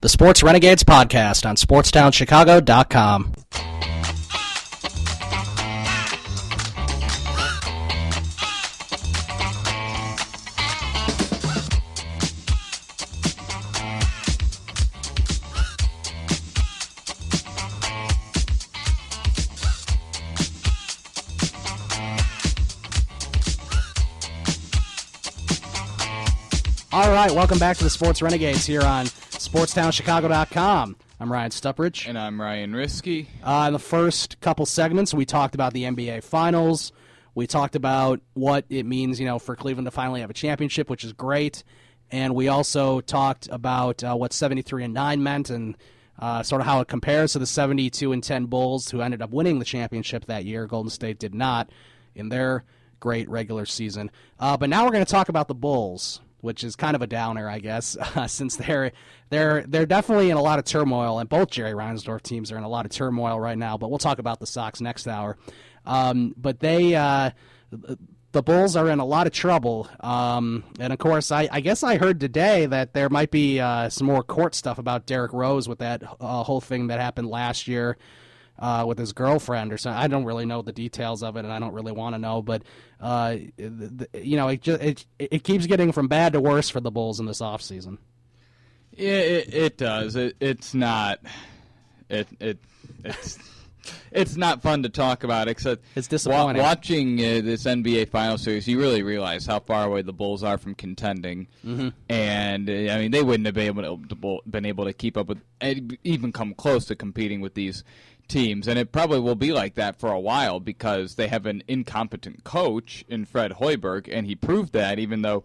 The Sports Renegades podcast on SportsTownChicago.com. All right, welcome back to the Sports Renegades here on SportsTownChicago.com. I'm Ryan Stuprich. And I'm Ryan Risky. In the first couple segments, we talked about the NBA Finals. We talked about what it means, for Cleveland to finally have a championship, which is great. And we also talked about what 73-9 meant and sort of how it compares to the 72-10 Bulls, who ended up winning the championship that year. Golden State did not in their great regular season. But now we're going to talk about the Bulls, which is kind of a downer, I guess, since they're definitely in a lot of turmoil, and both Jerry Reinsdorf teams are in a lot of turmoil right now. But we'll talk about the Sox next hour. But the Bulls are in a lot of trouble, and of course, I guess I heard today that there might be some more court stuff about Derrick Rose with that whole thing that happened last year. With his girlfriend or something. I don't really know the details of it, and I don't really want to know. But it keeps getting from bad to worse for the Bulls in this offseason. Yeah, it does. It's not. It's not fun to talk about. Except it's disappointing. Watching this NBA Final Series, you really realize how far away the Bulls are from contending. Mm-hmm. And they wouldn't have been able to keep up with, even come close to competing with these teams, and it probably will be like that for a while because they have an incompetent coach in Fred Hoiberg, and he proved that, even though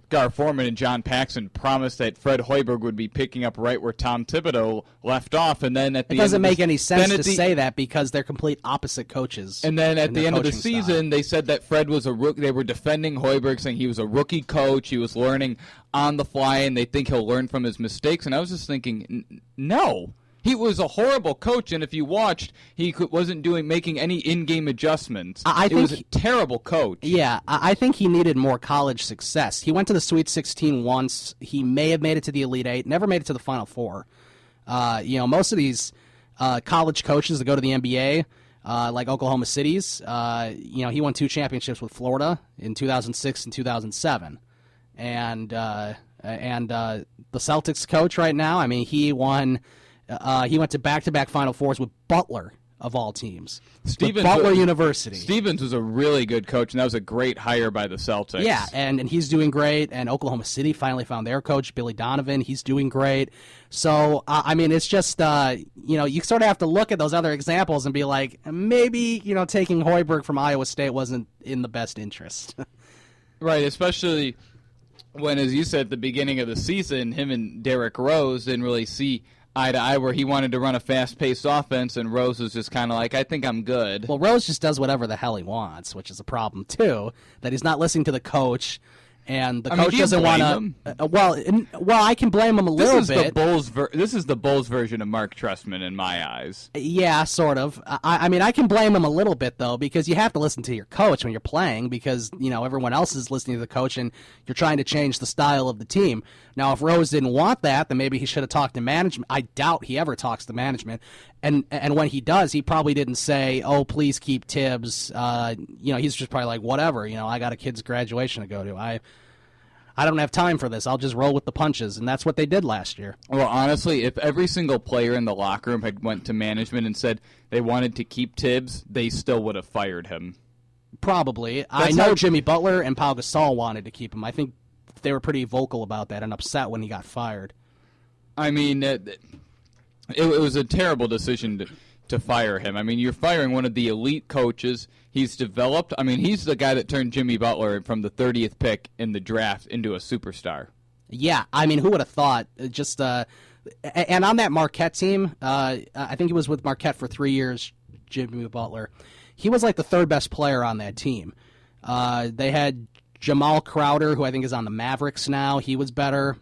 Gar Forman and John Paxson promised that Fred Hoiberg would be picking up right where Tom Thibodeau left off, and then at the it doesn't end make any sense to say that because they're complete opposite coaches. And then at the end of the season, style. They said that Fred was a rookie. They were defending Hoiberg, saying he was a rookie coach. He was learning on the fly, and they think he'll learn from his mistakes. And I was just thinking, no. He was a horrible coach, and if you watched, he wasn't making any in-game adjustments. He was a terrible coach. Yeah, I think he needed more college success. He went to the Sweet 16 once. He may have made it to the Elite Eight, never made it to the Final Four. Most of these college coaches that go to the NBA, like Oklahoma City's, he won 2 championships with Florida in 2006 and 2007. And the Celtics coach right now, he won... he went to back-to-back Final Fours with Butler, of all teams. Butler University. Stevens was a really good coach, and that was a gregreat hire by the Celtics. Yeah, and he's doing great, and Oklahoma City finally found their coach, Billy Donovan. He's doing great. So, it's just, you sort of have to look at those other examples and be like, maybe, taking Hoiberg from Iowa State wasn't in the best interest. Right, especially when, as you said at the beginning of the season, him and Derrick Rose didn't really see eye to eye, where he wanted to run a fast-paced offense, and Rose was just kind of like, I think I'm good. Well, Rose just does whatever the hell he wants, which is a problem, too, that he's not listening to the coach, and the coach doesn't want to... Well, I can blame him a little bit. This is the Bulls version of Mark Trestman in my eyes. Yeah, sort of. I can blame him a little bit, though, because you have to listen to your coach when you're playing, because, everyone else is listening to the coach, and you're trying to change the style of the team. Now, if Rose didn't want that, then maybe he should have talked to management. I doubt he ever talks to management. And when he does, he probably didn't say, oh, please keep Tibbs. He's just probably like, whatever, I got a kid's graduation to go to. I don't have time for this. I'll just roll with the punches. And that's what they did last year. Well, honestly, if every single player in the locker room had went to management and said they wanted to keep Tibbs, they still would have fired him. Probably. I know Jimmy Butler and Pau Gasol wanted to keep him. I think they were pretty vocal about that and upset when he got fired. It was a terrible decision to fire him. You're firing one of the elite coaches he's developed. He's the guy that turned Jimmy Butler from the 30th pick in the draft into a superstar. Yeah, who would have thought? And on that Marquette team, I think he was with Marquette for 3 years, Jimmy Butler. He was like the third best player on that team. They had Jamal Crowder, who I think is on the Mavericks now. He was better.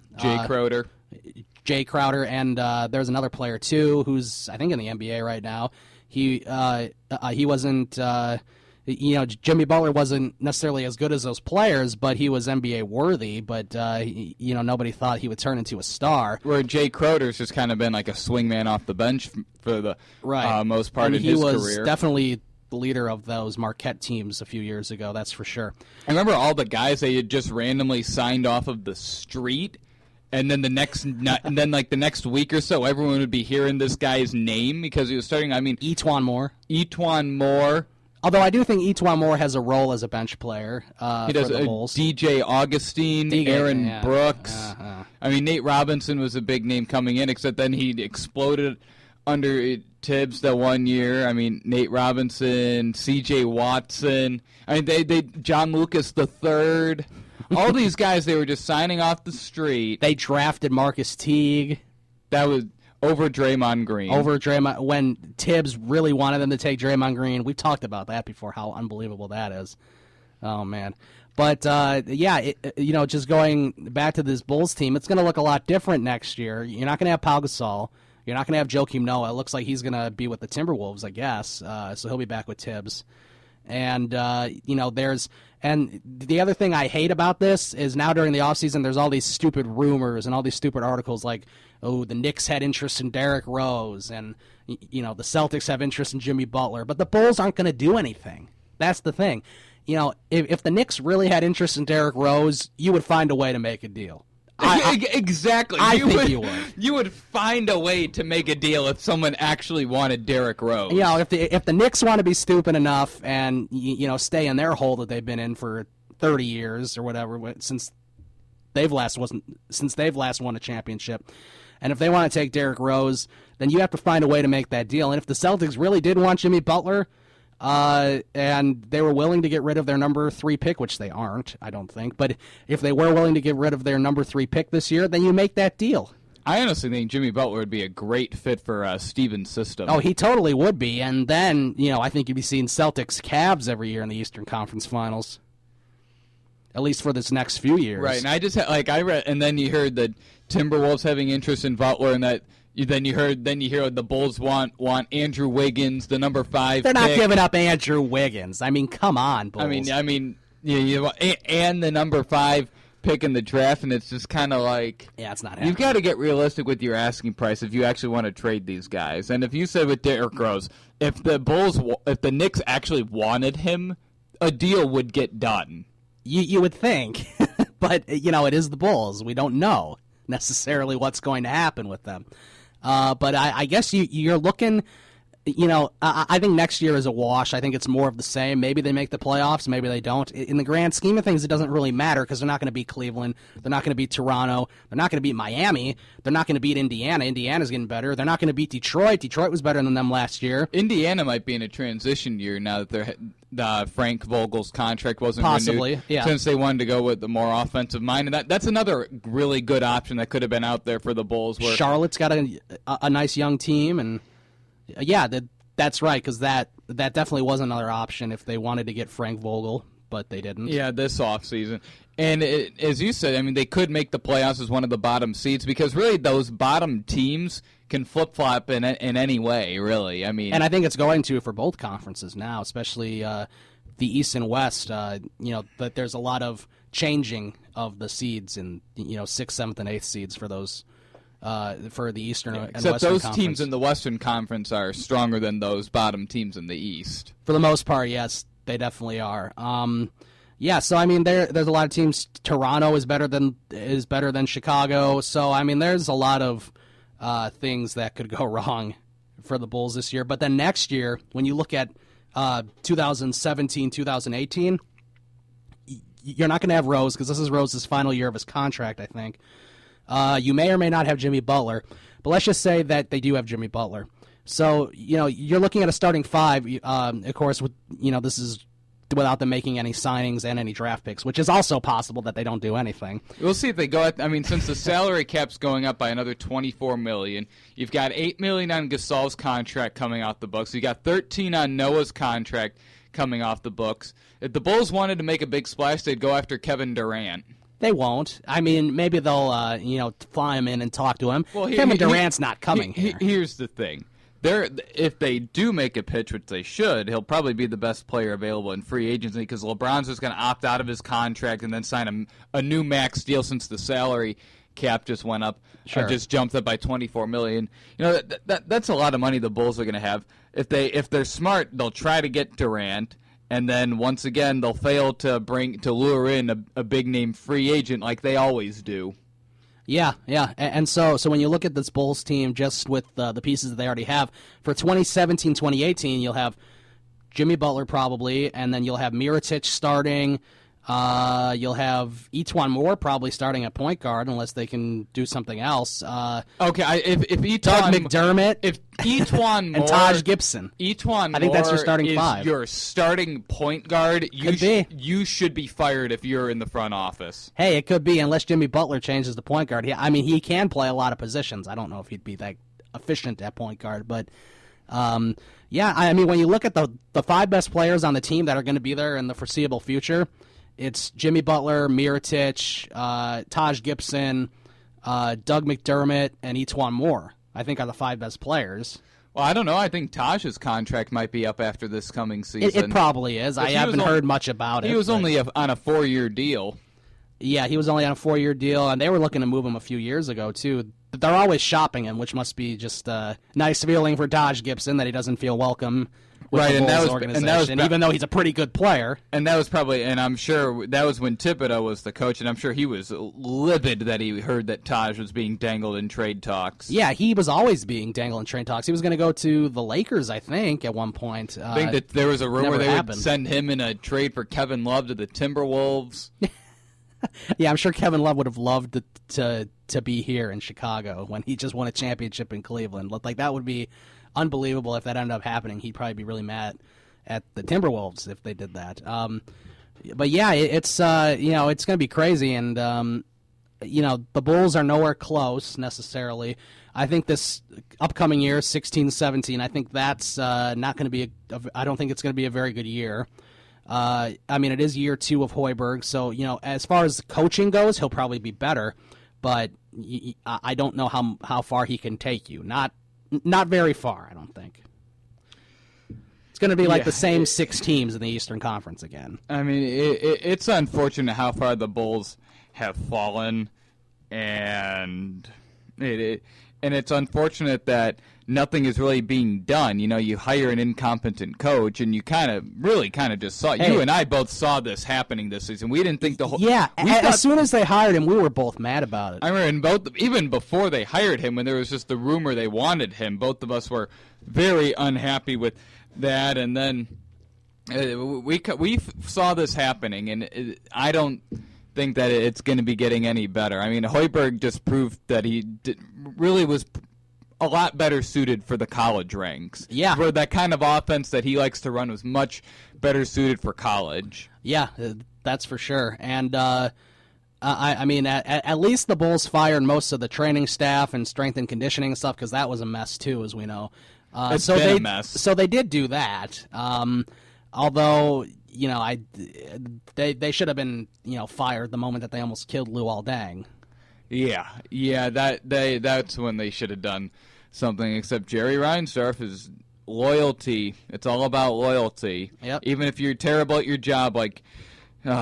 Jay Crowder, and there's another player too who's I think in the NBA right now. He wasn't Jimmy Butler wasn't necessarily as good as those players, but he was NBA worthy. But nobody thought he would turn into a star. Where Jay Crowder's just kind of been like a swingman off the bench for the most part of his career. He was definitely the leader of those Marquette teams a few years ago. That's for sure. I remember all the guys they had just randomly signed off of the street. And then the next week or so, everyone would be hearing this guy's name because he was starting. Etuan Moore. Although I do think Etuan Moore has a role as a bench player. He does. For the Bulls. DJ Augustine, Aaron Brooks. Nate Robinson was a big name coming in, except then he exploded under Tibbs that one year. Nate Robinson, C.J. Watson. They John Lucas III. All these guys, they were just signing off the street. They drafted Marcus Teague. That was over Draymond Green. When Tibbs really wanted them to take Draymond Green. We've talked about that before, how unbelievable that is. Oh, man. But, just going back to this Bulls team, it's going to look a lot different next year. You're not going to have Pau Gasol. You're not going to have Joakim Noah. It looks like he's going to be with the Timberwolves, I guess. So he'll be back with Tibbs. And, and the other thing I hate about this is now during the offseason, there's all these stupid rumors and all these stupid articles like, oh, the Knicks had interest in Derrick Rose and, the Celtics have interest in Jimmy Butler. But the Bulls aren't going to do anything. That's the thing. If the Knicks really had interest in Derrick Rose, you would find a way to make a deal. Exactly. I think you would. You would find a way to make a deal if someone actually wanted Derrick Rose. If the Knicks want to be stupid enough and stay in their hole that they've been in for 30 years or whatever since they've last won a championship, and if they want to take Derrick Rose, then you have to find a way to make that deal. And if the Celtics really did want Jimmy Butler, and they were willing to get rid of their number 3 pick, which they aren't, I don't think. But if they were willing to get rid of their number 3 pick this year, then you make that deal. I honestly think Jimmy Butler would be a great fit for Stevens' system. Oh, he totally would be. And then, I think you'd be seeing Celtics Cavs every year in the Eastern Conference Finals. At least for this next few years. Right, and I just I read, and then you heard the Timberwolves having interest in Butler, and that. Then you hear the Bulls want Andrew Wiggins, the number 5 They're not pick. giving up Andrew Wiggins. Come on, Bulls. and the number 5 pick in the draft, and it's just kind of like it's not happening. You've got to get realistic with your asking price if you actually want to trade these guys. And if you said with Derrick Rose, if the Knicks actually wanted him, a deal would get done. You would think, but it is the Bulls. We don't know necessarily what's going to happen with them. But I guess you're looking, I think next year is a wash. I think it's more of the same. Maybe they make the playoffs, maybe they don't. In the grand scheme of things, it doesn't really matter because they're not going to beat Cleveland. They're not going to beat Toronto. They're not going to beat Miami. They're not going to beat Indiana. Indiana's getting better. They're not going to beat Detroit. Detroit was better than them last year. Indiana might be in a transition year now that Frank Vogel's contract wasn't renewed, since they wanted to go with the more offensive mind. And that's another really good option that could have been out there for the Bulls. Where Charlotte's got a nice young team, and that's right, because that definitely was another option if they wanted to get Frank Vogel, but they didn't. Yeah, this offseason. And as you said, they could make the playoffs as one of the bottom seeds because really those bottom teams can flip-flop in any way, really. And I think it's going to for both conferences now, especially the East and West. That there's a lot of changing of the seeds in 6th, 7th, and 8th seeds for those for the Eastern and Western Except those Conference. teams in the Western Conference are stronger than those bottom teams in the East. For the most part, yes, they definitely are. So there's a lot of teams. Toronto is better than Chicago. So there's a lot of things that could go wrong for the Bulls this year. But then next year, when you look at 2017, 2018, you're not going to have Rose because this is Rose's final year of his contract, I think. You may or may not have Jimmy Butler, but let's just say that they do have Jimmy Butler. So, you're looking at a starting 5, of course, with, this is without them making any signings and any draft picks, which is also possible that they don't do anything. We'll see if they go since the salary cap's going up by another $24 million, you've got $8 million on Gasol's contract coming off the books. You got $13 million on Noah's contract coming off the books. If the Bulls wanted to make a big splash, they'd go after Kevin Durant. They won't. Maybe they'll, fly him in and talk to him. Well, Kevin Durant's not coming here. Here's the thing. if they do make a pitch, which they should, he'll probably be the best player available in free agency because LeBron's just going to opt out of his contract and then sign a new max deal since the salary cap just went up, just jumped up by $24 million. You know, that's a lot of money the Bulls are going to have. If they're smart, they'll try to get Durant, and then once again they'll fail to lure in a big name free agent like they always do. Yeah. And so when you look at this Bulls team, just with the pieces that they already have, for 2017-2018, you'll have Jimmy Butler probably, and then you'll have Mirotic starting. You'll have Etuan Moore probably starting at point guard unless they can do something else. Okay, if Doug McDermott, if Etuan Moore and Taj Gibson, Etuan I think that's your Moore starting is five. Your starting point guard. You should be fired if you're in the front office. Hey, it could be unless Jimmy Butler changes the point guard. He can play a lot of positions. I don't know if he'd be that efficient at point guard, but. When you look at the five best players on the team that are going to be there in the foreseeable future, it's Jimmy Butler, Mirotic, Taj Gibson, Doug McDermott, and Etuan Moore, I think, are the five best players. Well, I don't know. I think Taj's contract might be up after this coming season. It probably is. I haven't heard much about it. He was only on a 4-year deal. Yeah, he was only on a 4-year deal, and they were looking to move him a few years ago, too. They're always shopping him, which must be just a nice feeling for Taj Gibson that he doesn't feel welcome with the Bulls organization, even though he's a pretty good player. And that was probably, and I'm sure that was when Thibodeau was the coach, and I'm sure he was livid that he heard that Taj was being dangled in trade talks. Yeah, he was always being dangled in trade talks. He was going to go to the Lakers, I think, at one point. I think that there was a rumor they would send him in a trade for Kevin Love to the Timberwolves. Yeah, I'm sure Kevin Love would have loved to be here in Chicago when he just won a championship in Cleveland. Like, that would be unbelievable if that ended up happening. He'd probably be really mad at the Timberwolves if they did that. But yeah, it's going to be crazy, and the Bulls are nowhere close necessarily. I think this upcoming year, 16-17, I think that's not going to be I don't think it's going to be a very good year. It is year 2 of Hoiberg, so as far as coaching goes, he'll probably be better, but I don't know how far he can take you. Not very far, I don't think. It's going to be like the same 6 teams in the Eastern Conference again. I mean, it's unfortunate how far the Bulls have fallen, and it's unfortunate that nothing is really being done. You hire an incompetent coach, and you kind of just saw. Hey, you and I both saw this happening this season. We didn't think the whole. Yeah, as soon as they hired him, we were both mad about it. I remember, even before they hired him, when there was just the rumor they wanted him, both of us were very unhappy with that. And then we saw this happening, and I don't think that it's going to be getting any better. I mean, Hoiberg just proved that he really was a lot better suited for the college ranks. Yeah. For that kind of offense that he likes to run was much better suited for college. Yeah, that's for sure. And at least the Bulls fired most of the training staff and strength and conditioning stuff because that was a mess too, as we know. It's been a mess. So they did do that. Although they should have been fired the moment that they almost killed Luol Deng. Yeah, that's when they should have done something. Except Jerry Reinsdorf is loyalty. It's all about loyalty. Yep. Even if you're terrible at your job, like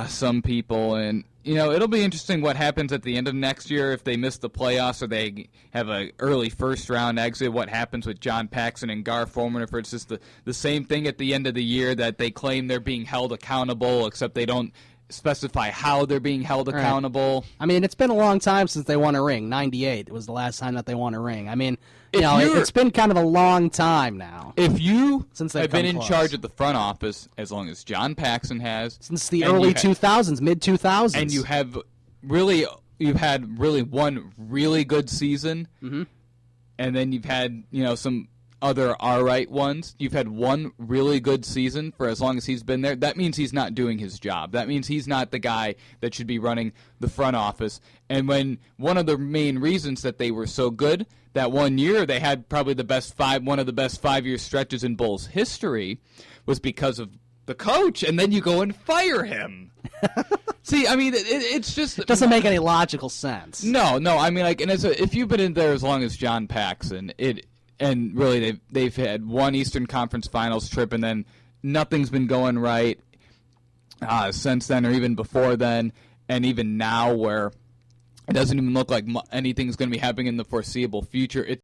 some people, and it'll be interesting what happens at the end of next year if they miss the playoffs or they have an early first round exit. What happens with John Paxson and Gar Forman? If it's just the same thing at the end of the year that they claim they're being held accountable, except they don't specify how they're being held accountable. I mean, it's been a long time since they won a ring. 98 was the last time that they won a ring. I mean, it's been kind of a long time now. If you since have been in charge of the front office as long as John Paxson has, since the early 2000s, mid 2000s, and you've had really one really good season, and then you've had some other all right ones. You've had one really good season for as long as he's been there. That means he's not doing his job. That means he's not the guy that should be running the front office. And when one of the main reasons that they were so good that one year they had probably one of the best 5-year stretches in Bulls history was because of the coach, and then you go and fire him. See, I mean, it's just... It doesn't make any logical sense. No. I mean, like, and if you've been in there as long as John Paxson, and really they've had one Eastern Conference Finals trip, and then nothing's been going right since then, or even before then, and even now, where it doesn't even look like anything's going to be happening in the foreseeable future.